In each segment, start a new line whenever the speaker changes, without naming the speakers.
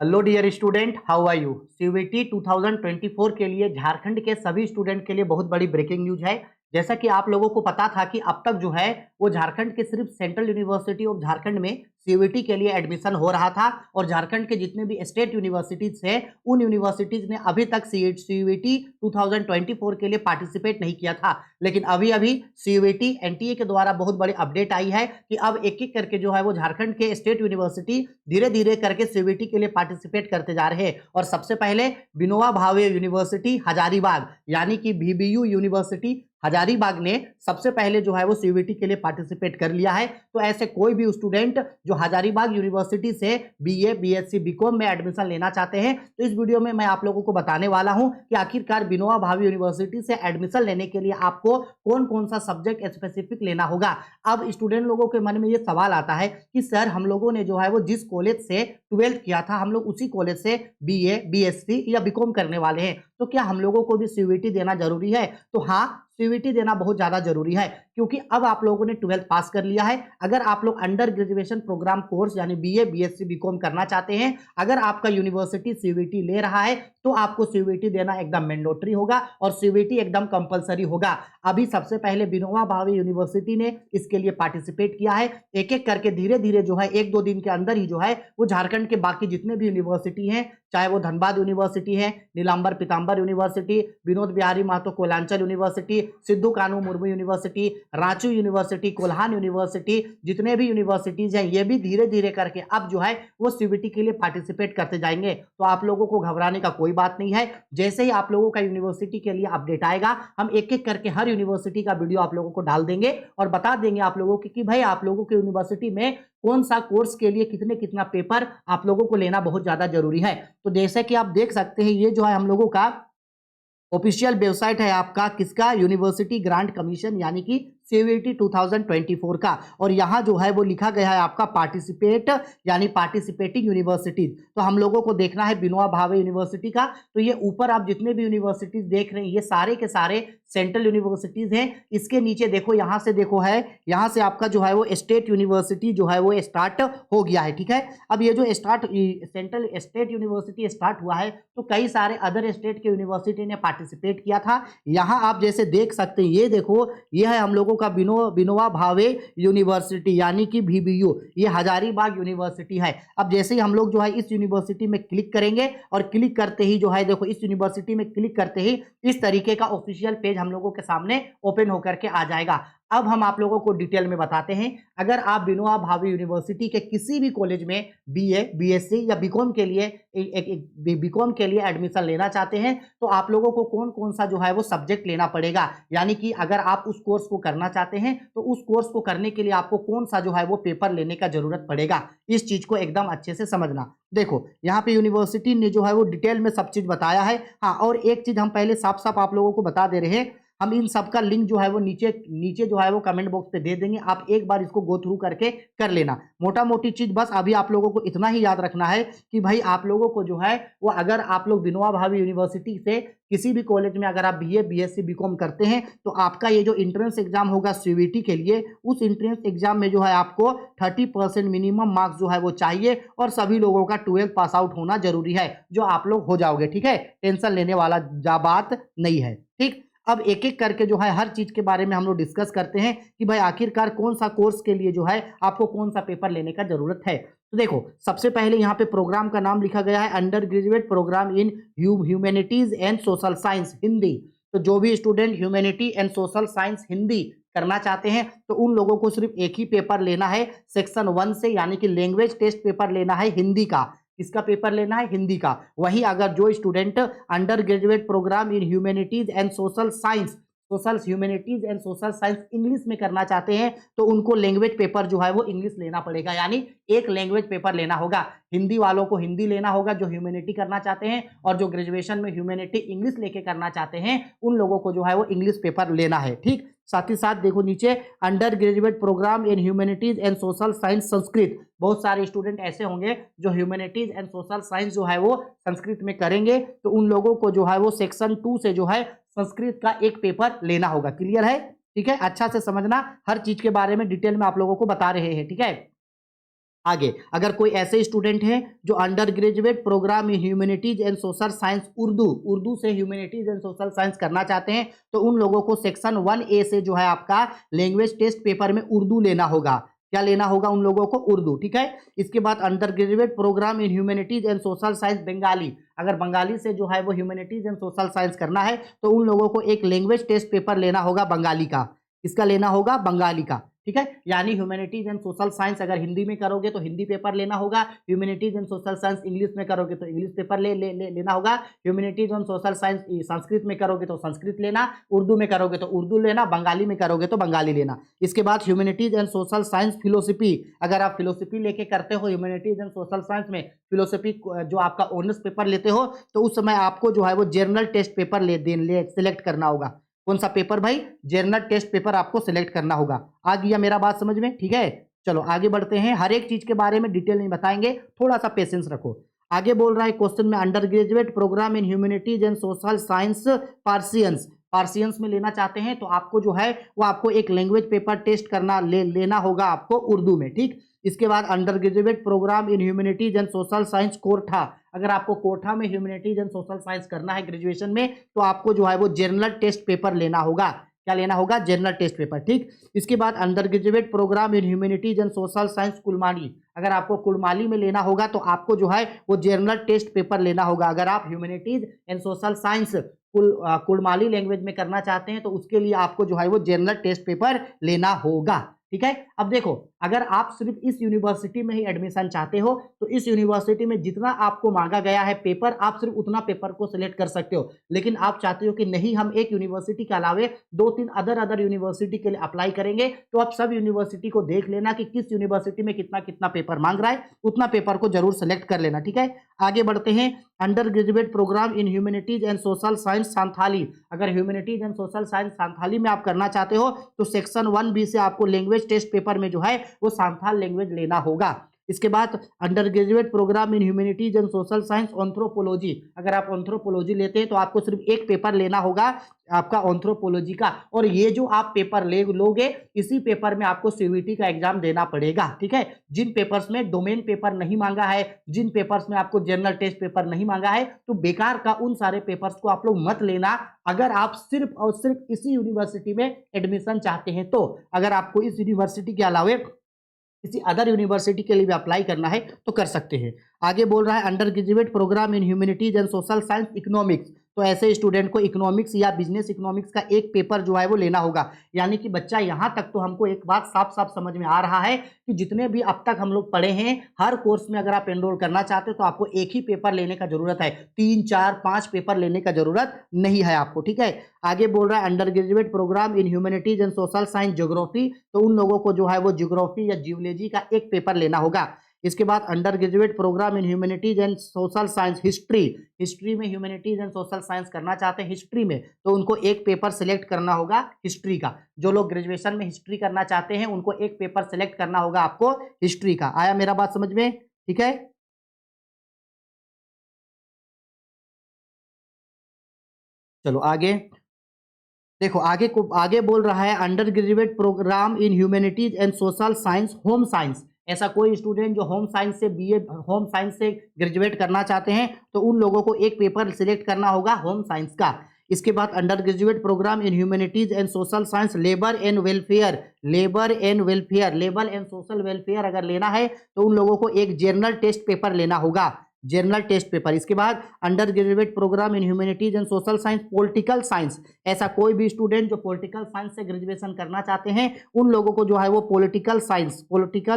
Hello dear student, how are you. CUET 2024 के लिए झारखंड के सभी स्टूडेंट के लिए बहुत बड़ी ब्रेकिंग न्यूज है। जैसा कि आप लोगों को पता था कि अब तक जो है वो झारखंड के सिर्फ सेंट्रल यूनिवर्सिटी ऑफ झारखंड में सीयूईटी के लिए एडमिशन हो रहा था और झारखंड के जितने भी स्टेट यूनिवर्सिटीज है उन यूनिवर्सिटीज ने अभी तक सीयूईटी 2024 के लिए पार्टिसिपेट नहीं किया था। लेकिन अभी अभी सीयूईटी एनटीए के द्वारा बहुत बड़ी अपडेट आई है कि अब एक एक करके जो है वो झारखंड के स्टेट यूनिवर्सिटी धीरे धीरे करके सीयूईटी के लिए पार्टिसिपेट करते जा रहे हैं। और सबसे पहले विनोबा भावे यूनिवर्सिटी हजारीबाग यानी कि वीबीयू यूनिवर्सिटी हजारीबाग ने सबसे पहले जो है वो सीयूईटी के लिए पार्टिसिपेट कर लिया है। तो ऐसे कोई भी स्टूडेंट जो हजारीबाग यूनिवर्सिटी से बीए, बीएससी, बीकॉम में एडमिशन लेना चाहते हैं तो इस वीडियो में मैं आप लोगों को बताने वाला हूं कि आखिरकार विनोबा भावे यूनिवर्सिटी से एडमिशन लेने के लिए आपको कौन कौन सा सब्जेक्ट स्पेसिफिक लेना होगा। अब स्टूडेंट लोगों के मन में ये सवाल आता है कि सर हम लोगों ने जो है वो जिस कॉलेज से 12th किया था हम लोग उसी कॉलेज से बीए, बीएससी या बीकॉम करने वाले हैं, तो क्या हम लोगों को भी सीयूईटी देना जरूरी है? तो हाँ, सीयूईटी देना बहुत ज्यादा जरूरी है क्योंकि अब आप लोगों ने 12th पास कर लिया है। अगर आप लोग अंडर ग्रेजुएशन प्रोग्राम कोर्स यानी बीए, बीएससी, बीकॉम करना चाहते हैं, अगर आपका यूनिवर्सिटी सीयूईटी ले रहा है तो आपको सीयूईटी देना एकदम मैंडेटरी होगा और सीयूईटी एकदम कंपलसरी होगा। अभी सबसे पहले विनोबा भावे यूनिवर्सिटी ने इसके लिए पार्टिसिपेट किया है। एक एक करके धीरे धीरे जो है एक दो दिन के अंदर ही जो है वो झारखंड के बाकी जितने भी यूनिवर्सिटी हैं, चाहे वो धनबाद यूनिवर्सिटी है, Nilamber Pitamber university, Vinod Bihari Mahato Koylanchal university, Sidhu Kanhu Murmu university, Ranchi university, Kolhan university, जितने भी यूनिवर्सिटीज हैं ये भी धीरे धीरे करके अब जो है वो सीयूईटी के लिए पार्टिसिपेट करते जाएंगे। तो आप लोगों को घबराने का कोई बात नहीं है। जैसे ही आप लोगों का यूनिवर्सिटी के लिए अपडेट आएगा हम एक एक करके हर यूनिवर्सिटी का वीडियो आप लोगों को डाल देंगे और बता देंगे आप लोगों की कि भाई आप लोगों के यूनिवर्सिटी में कौन सा कोर्स के लिए कितने कितना पेपर आप लोगों को लेना बहुत ज्यादा जरूरी है। तो जैसे कि आप देख सकते हैं ये जो है हम लोगों का ऑफिशियल वेबसाइट है आपका किसका, यूनिवर्सिटी ग्रांट कमीशन यानी कि सीयूईटी 2024 का। और यहाँ जो है वो लिखा गया है आपका पार्टिसिपेट यानी पार्टिसिपेटिंग यूनिवर्सिटीज। तो हम लोगों को देखना है विनोबा भावे यूनिवर्सिटी का। तो ये ऊपर आप जितने भी यूनिवर्सिटीज देख रहे हैं ये सारे के सारे सेंट्रल यूनिवर्सिटीज हैं। इसके नीचे देखो, यहाँ से देखो है, यहाँ से आपका जो है वो स्टेट यूनिवर्सिटी जो है वो स्टार्ट हो गया है। ठीक है, अब ये जो सेंट्रल स्टेट यूनिवर्सिटी स्टार्ट हुआ है तो कई सारे अदर स्टेट के यूनिवर्सिटी ने पार्टिसिपेट किया था। यहाँ आप जैसे देख सकते हैं, ये देखो ये है हम लोगों का विनोबा भावे यूनिवर्सिटी यानी कि वीबीयू, ये हजारीबाग यूनिवर्सिटी है। अब जैसे ही हम लोग जो है इस यूनिवर्सिटी में क्लिक करेंगे और क्लिक करते ही जो है देखो इस यूनिवर्सिटी में क्लिक करते ही इस तरीके का ऑफिशियल पेज हम लोगों के सामने ओपन होकर के आ जाएगा। अब हम आप लोगों को डिटेल में बताते हैं, अगर आप विनोबा भावे यूनिवर्सिटी के किसी भी कॉलेज में बीए, बीएससी या बीकॉम के लिए बीकॉम के लिए एडमिशन लेना चाहते हैं तो आप लोगों को कौन कौन सा जो है वो सब्जेक्ट लेना पड़ेगा, यानी कि अगर आप उस कोर्स को करना चाहते हैं तो उस कोर्स को करने के लिए आपको कौन सा जो है वो पेपर लेने का जरूरत पड़ेगा, इस चीज को एकदम अच्छे से समझना। देखो यहाँ पे यूनिवर्सिटी ने जो है वो डिटेल में सब चीज बताया है। हाँ, और एक चीज हम पहले साफ साफ आप लोगों को बता दे रहे हैं, हम इन सब का लिंक जो है वो नीचे नीचे जो है वो कमेंट बॉक्स पे दे देंगे, आप एक बार इसको गो थ्रू करके कर लेना। मोटा मोटी चीज बस अभी आप लोगों को इतना ही याद रखना है कि भाई आप लोगों को जो है वो अगर आप लोग विनोबा भावे यूनिवर्सिटी से किसी भी कॉलेज में अगर आप बीए, बीएससी, बीकॉम करते हैं तो आपका ये जो इंट्रेंस एग्जाम होगा सीयूईटी के लिए, उस इंट्रेंस एग्जाम में जो है आपको 30% मिनिमम मार्क्स जो है वो चाहिए और सभी लोगों का 12th पास आउट होना जरूरी है, जो आप लोग हो जाओगे। ठीक है, टेंशन लेने वाला बात नहीं है। ठीक, अब एक एक करके जो है हर चीज के बारे में हम लोग डिस्कस करते हैं कि भाई आखिरकार कौन सा कोर्स के लिए जो है आपको कौन सा पेपर लेने का जरूरत है। तो देखो सबसे पहले यहाँ पे प्रोग्राम का नाम लिखा गया है undergraduate programme in humanities and social science Hindi. तो जो भी student humanity and social science Hindi करना चाहते हैं तो उन लोगों को सिर्फ एक ही पेपर लेना है सेक्शन 1 से, यानी कि लैंग्वेज टेस्ट पेपर लेना है हिंदी का। किसका पेपर लेना है? हिंदी का। वहीं अगर जो student undergraduate programme in humanities and social science, humanities and social science English में करना चाहते हैं तो उनको लैंग्वेज पेपर जो है वो इंग्लिश लेना पड़ेगा, यानी एक लैंग्वेज पेपर लेना होगा। हिंदी वालों को हिंदी लेना होगा जो ह्यूमैनिटी करना चाहते हैं, और जो ग्रेजुएशन में ह्यूमैनिटी इंग्लिश लेके करना चाहते हैं उन लोगों को जो है वो इंग्लिश पेपर लेना है। ठीक, साथ ही साथ देखो नीचे undergraduate programme in humanities and social science Sanskrit, बहुत सारे स्टूडेंट ऐसे होंगे जो ह्यूमैनिटीज एंड सोशल साइंस जो है वो संस्कृत में करेंगे, तो उन लोगों को जो है वो सेक्शन 2 से जो है संस्कृत का एक पेपर लेना होगा। क्लियर है? ठीक है, अच्छा से समझना, हर चीज के बारे में डिटेल में आप लोगों को बता रहे हैं। ठीक है, आगे अगर कोई ऐसे स्टूडेंट हैं जो undergraduate programme in humanities and social science Urdu से ह्यूमैनिटीज एंड सोशल साइंस करना चाहते हैं तो उन लोगों को सेक्शन 1A से जो है आपका लैंग्वेज टेस्ट पेपर में उर्दू लेना होगा। क्या लेना होगा उन लोगों को? उर्दू। ठीक है। इसके बाद undergraduate programme in humanities and social science Bengali, अगर बंगाली से जो है वो ह्यूमैनिटीज एंड सोशल साइंस करना है तो उन लोगों को एक लैंग्वेज टेस्ट पेपर लेना होगा बंगाली का। किसका लेना होगा? बंगाली का। ठीक है। यानी ह्यूमैनिटीज एंड सोशल साइंस अगर हिंदी में करोगे तो हिंदी पेपर लेना होगा, humanities and social science English में करोगे तो इंग्लिश पेपर लेना होगा, humanities and social science Sanskrit में करोगे तो संस्कृत लेना, उर्दू में करोगे तो उर्दू लेना, बंगाली में करोगे तो बंगाली लेना। इसके बाद humanities and social science philosophy, अगर आप फिलोसफी लेके करते हो ह्यूमैनिटीज एंड सोशल साइंस में फिलोसफी जो आपका ऑनर्स पेपर लेते हो तो उस समय आपको जो है वो जर्नल टेस्ट पेपर सिलेक्ट करना होगा। कौन सा पेपर भाई? जर्नल टेस्ट पेपर आपको सिलेक्ट करना होगा। आ गया मेरा बात समझ में? ठीक है। चलो आगे बढ़ते हैं। हर एक चीज के बारे में डिटेल नहीं बताएंगे, थोड़ा सा पेशेंस रखो। आगे बोल रहा है क्वेश्चन में undergraduate programme in humanities and social science पार्सियंस में लेना चाहते हैं तो आपको जो है वो आपको एक लैंग्वेज पेपर टेस्ट लेना होगा आपको उर्दू में। ठीक। इसके बाद undergraduate programme in humanities and social science कोठा, अगर आपको कोठा में ह्यूमैनिटीज एंड सोशल साइंस करना है ग्रेजुएशन में तो आपको जो है वो जर्नल टेस्ट पेपर लेना होगा। क्या लेना होगा? General test paper. ठीक। इसके बाद undergraduate programme in humanities and social science Kurmali, अगर आपको कुलमाली में लेना होगा तो आपको जो है वो जर्नल टेस्ट पेपर लेना होगा। अगर आप humanities and social science Kurmali language में करना चाहते हैं तो उसके लिए आपको जो है वो जर्नल टेस्ट पेपर लेना होगा। ठीक है। अब देखो अगर आप सिर्फ इस यूनिवर्सिटी में ही एडमिशन चाहते हो तो इस यूनिवर्सिटी में जितना आपको मांगा गया है पेपर आप सिर्फ उतना पेपर को सिलेक्ट कर सकते हो। लेकिन आप चाहते हो कि नहीं हम एक यूनिवर्सिटी के अलावे 2-3 अदर यूनिवर्सिटी के लिए अप्लाई करेंगे तो आप सब यूनिवर्सिटी को देख लेना कि किस यूनिवर्सिटी में कितना कितना पेपर मांग रहा है, उतना पेपर को जरूर सिलेक्ट कर लेना। ठीक है। आगे बढ़ते हैं। Undergraduate programme in humanities and social science Santhali, अगर humanities and social science Santhali में आप करना चाहते हो तो सेक्शन 1B से आपको लैंग्वेज टेस्ट पेपर में जो है वो सांथाल लैंग्वेज लेना होगा। इसके बाद undergraduate programme in humanities and social science anthropology, अगर आप एंथ्रोपोलॉजी लेते हैं तो आपको सिर्फ एक पेपर लेना होगा आपका एंथ्रोपोलॉजी का, और ये जो आप पेपर लोगे इसी पेपर में आपको सीयूईटी का एग्जाम देना पड़ेगा। ठीक है। जिन पेपर्स में डोमेन पेपर नहीं मांगा है, जिन पेपर्स में आपको जनरल टेस्ट पेपर नहीं मांगा है तो बेकार का उन सारे पेपर्स को आप लोग मत लेना। अगर आप सिर्फ और सिर्फ इसी यूनिवर्सिटी में एडमिशन चाहते हैं तो अगर आपको इस यूनिवर्सिटी के अलावे किसी अदर यूनिवर्सिटी के लिए भी अप्लाई करना है तो कर सकते हैं। आगे बोल रहा है undergraduate programme in humanities and social science economics, तो ऐसे स्टूडेंट को इकोनॉमिक्स या बिजनेस इकोनॉमिक्स का एक पेपर जो है वो लेना होगा। यानी कि बच्चा यहाँ तक तो हमको एक बात साफ साफ समझ में आ रहा है कि जितने भी अब तक हम लोग पढ़े हैं हर कोर्स में अगर आप एनरोल करना चाहते हो तो आपको एक ही पेपर लेने का जरूरत है, 3, 4, 5 पेपर लेने का जरूरत नहीं है आपको। ठीक है। आगे बोल रहा है undergraduate programme in humanities and social science geography, तो उन लोगों को जो है वो ज्योग्राफी या जियोलॉजी का एक पेपर लेना होगा। इसके बाद undergraduate programme in humanities and social science history में ह्यूमैनिटीज एंड सोशल साइंस करना चाहते हैं हिस्ट्री में तो उनको एक पेपर सिलेक्ट करना होगा हिस्ट्री का। जो लोग ग्रेजुएशन में हिस्ट्री करना चाहते हैं उनको एक पेपर सिलेक्ट करना होगा आपको हिस्ट्री का। आया मेरा बात समझ में? ठीक है। चलो आगे देखो, आगे बोल रहा है undergraduate programme in humanities and social science home science, ऐसा कोई स्टूडेंट जो होम साइंस से बीए होम साइंस से ग्रेजुएट करना चाहते हैं तो उन लोगों को एक पेपर सिलेक्ट करना होगा होम साइंस का। इसके बाद undergraduate programme in humanities and social science labour and social welfare अगर लेना है तो उन लोगों को एक जर्नल टेस्ट पेपर लेना होगा, जर्नल टेस्ट पेपर। इसके बाद undergraduate programme in humanities and social science political science, ऐसा कोई भी स्टूडेंट जो पॉलिटिकल साइंस से ग्रेजुएशन करना चाहते हैं उन लोगों को जो है वो पॉलिटिकल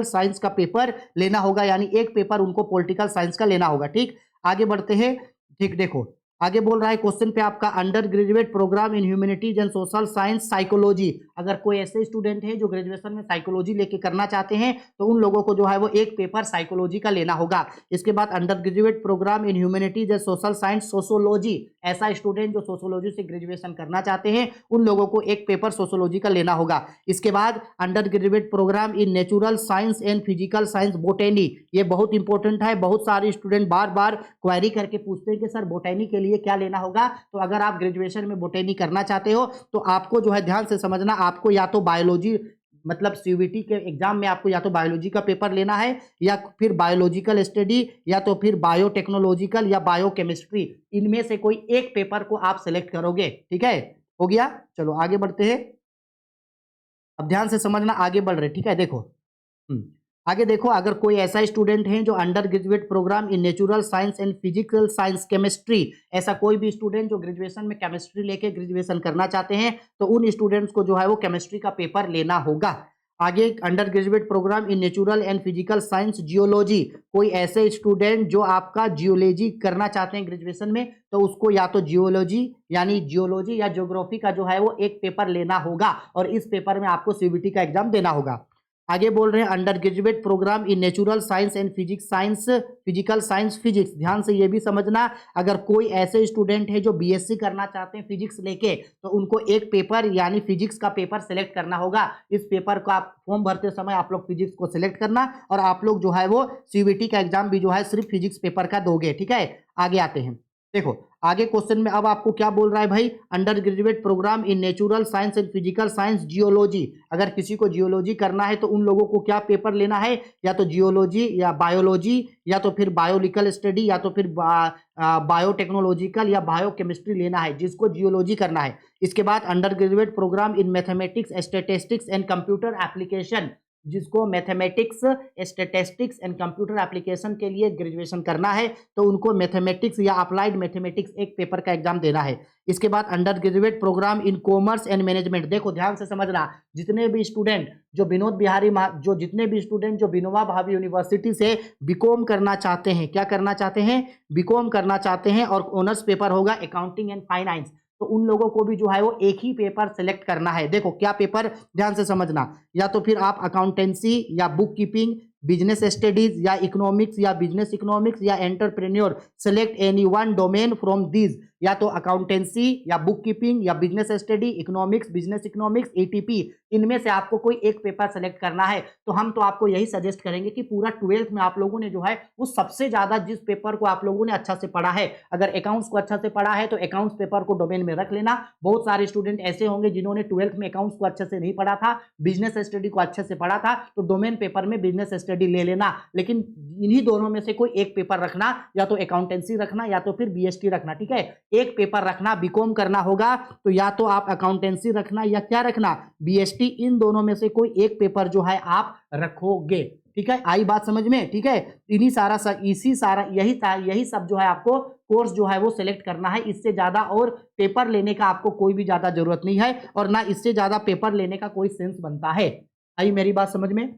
साइंस का पेपर लेना होगा, यानी एक पेपर उनको पॉलिटिकल साइंस का लेना होगा। ठीक। आगे बढ़ते हैं। ठीक। देखो आगे बोल रहा है क्वेश्चन पे आपका undergraduate programme in humanities and social science psychology, अगर कोई ऐसे स्टूडेंट है जो ग्रेजुएशन में साइकोलॉजी लेके करना चाहते हैं तो उन लोगों को जो है वो एक पेपर साइकोलॉजी का लेना होगा। इसके बाद undergraduate programme in humanities and social science sociology, ऐसा स्टूडेंट जो सोशोलॉजी से ग्रेजुएशन करना चाहते हैं उन लोगों को एक पेपर सोशोलॉजी का लेना होगा। इसके बाद undergraduate programme in natural science and physical science botany, ये बहुत इंपॉर्टेंट है, बहुत सारे स्टूडेंट बार बार क्वेरी करके पूछते हैं कि सर बोटेनी के लिए क्या लेना होगा। तो अगर आप ग्रेजुएशन में बोटेनी करना चाहते हो तो आपको जो है ध्यान से समझना, आपको या तो बायोलॉजी मतलब सीयूईटी के एग्जाम में आपको या तो बायोलॉजी का पेपर लेना है या फिर बायोलॉजिकल स्टडी या तो फिर बायोटेक्नोलॉजिकल या बायोकेमिस्ट्री, इनमें से कोई एक पेपर को आप सिलेक्ट करोगे। ठीक है, हो गया। चलो आगे बढ़ते हैं। अब ध्यान से समझना, आगे बढ़ रहे, ठीक है। देखो आगे देखो, अगर कोई ऐसा स्टूडेंट है जो undergraduate programme in natural science and physical science chemistry, ऐसा कोई भी स्टूडेंट जो ग्रेजुएशन में केमिस्ट्री लेके ग्रेजुएशन करना चाहते हैं, तो उन स्टूडेंट्स को जो है वो केमिस्ट्री का पेपर लेना होगा। आगे undergraduate programme in natural and physical science geology, कोई ऐसे स्टूडेंट जो आपका जियोलॉजी करना चाहते हैं ग्रेजुएशन में, तो उसको या तो जियोलॉजी यानी जियोलॉजी या ज्योग्राफी का जो है वो एक पेपर लेना होगा और इस पेपर में आपको सीयूईटी का एग्जाम देना होगा। आगे बोल रहे हैं undergraduate programme in natural science and physics science physical science physics, ध्यान से ये भी समझना, अगर कोई ऐसे स्टूडेंट है जो बीएससी करना चाहते हैं फिजिक्स लेके, तो उनको एक पेपर यानी फिजिक्स का पेपर सिलेक्ट करना होगा। इस पेपर को आप फॉर्म भरते समय आप लोग फिजिक्स को सिलेक्ट करना और आप लोग जो है वो सीयूईटी का एग्जाम भी जो है सिर्फ फिजिक्स पेपर का दोगे। ठीक है, आगे आते हैं। देखो आगे क्वेश्चन में अब आपको क्या बोल रहा है भाई, undergraduate programme in natural science and physical science geology, अगर किसी को जियोलॉजी करना है तो उन लोगों को क्या पेपर लेना है, या तो जियोलॉजी या बायोलॉजी या तो फिर बायोलिकल स्टडी या तो फिर बायोटेक्नोलॉजिकल या बायोकेमिस्ट्री लेना है, जिसको जियोलॉजी करना है। इसके बाद undergraduate programme in mathematics statistics and computer application, जिसको mathematics statistics and computer application के लिए ग्रेजुएशन करना है, तो उनको मैथमेटिक्स या अप्लाइड मैथमेटिक्स एक पेपर का एग्जाम देना है। इसके बाद undergraduate programme in commerce and management, देखो ध्यान से समझना, जितने भी स्टूडेंट जो जितने भी स्टूडेंट जो विनोबा भावे यूनिवर्सिटी से बीकॉम करना चाहते हैं, क्या करना चाहते हैं, बीकॉम करना चाहते हैं और ऑनर्स पेपर होगा अकाउंटिंग एंड फाइनेंस, तो उन लोगों को भी जो है वो एक ही पेपर सिलेक्ट करना है। देखो क्या पेपर, ध्यान से समझना, या तो फिर आप अकाउंटेंसी या बुक कीपिंग, बिजनेस स्टडीज या इकोनॉमिक्स या बिजनेस इकोनॉमिक्स या entrepreneur, select any one domain from these, या तो अकाउंटेंसी या बुक कीपिंग या business study, economics, business economics, ATP, इनमें से आपको कोई एक पेपर सेलेक्ट करना है। तो हम तो आपको यही सजेस्ट करेंगे कि पूरा 12th में आप लोगों ने जो है वो सबसे ज्यादा जिस पेपर को आप लोगों ने अच्छा से पढ़ा है, अगर अकाउंट्स को अच्छा से पढ़ा है तो अकाउंट्स पेपर को डोमेन में रख लेना। बहुत सारे स्टूडेंट ऐसे होंगे जिन्होंने 12th में अकाउंट्स को अच्छे से नहीं पढ़ा था, बिजनेस स्टडी को अच्छे से पढ़ा था, तो डोमेन पेपर में बिजनेस स्टडी ले लेना, लेकिन इन्हीं दोनों में से कोई एक पेपर रखना, या तो अकाउंटेंसी रखना या तो फिर बीएसटी रखना। ठीक है, एक पेपर रखना, बीकॉम करना होगा तो या तो आप अकाउंटेंसी रखना या क्या रखना, बीएसटी, इन दोनों में से कोई एक पेपर जो है आप रखोगे। ठीक है, आई बात समझ में। ठीक है, यही सब जो है आपको कोर्स जो है वो सिलेक्ट करना है, इससे ज्यादा और पेपर लेने का आपको कोई भी ज्यादा जरूरत नहीं है और ना इससे ज्यादा पेपर लेने का कोई सेंस बनता है। आई मेरी बात समझ में।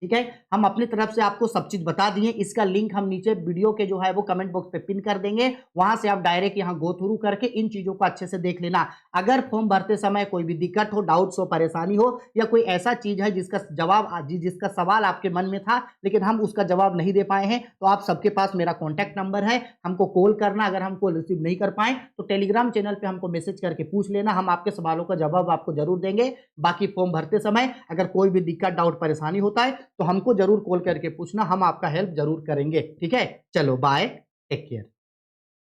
ठीक है, हम अपनी तरफ से आपको सब चीज बता दिए, इसका लिंक हम नीचे वीडियो के जो है वो कमेंट बॉक्स पे पिन कर देंगे, वहां से आप डायरेक्ट यहां गो थ्रू करके इन चीजों को अच्छे से देख लेना। अगर फॉर्म भरते समय कोई भी दिक्कत हो, डाउट्स हो, परेशानी हो या कोई ऐसा चीज है जिसका सवाल आपके मन में था लेकिन हम उसका जवाब नहीं दे पाए हैं, तो आप सबके पास मेरा कॉन्टैक्ट नंबर है, हमको कॉल करना, अगर हमको रिसीव नहीं कर पाए तो टेलीग्राम चैनल पे हमको मैसेज करके पूछ लेना, हम आपके सवालों का जवाब आपको जरूर देंगे। बाकी फॉर्म भरते समय अगर कोई भी दिक्कत, डाउट, परेशानी होता है तो हमको जरूर कॉल करके पूछना, हम आपका हेल्प जरूर करेंगे। ठीक है, चलो बाय, टेक केयर।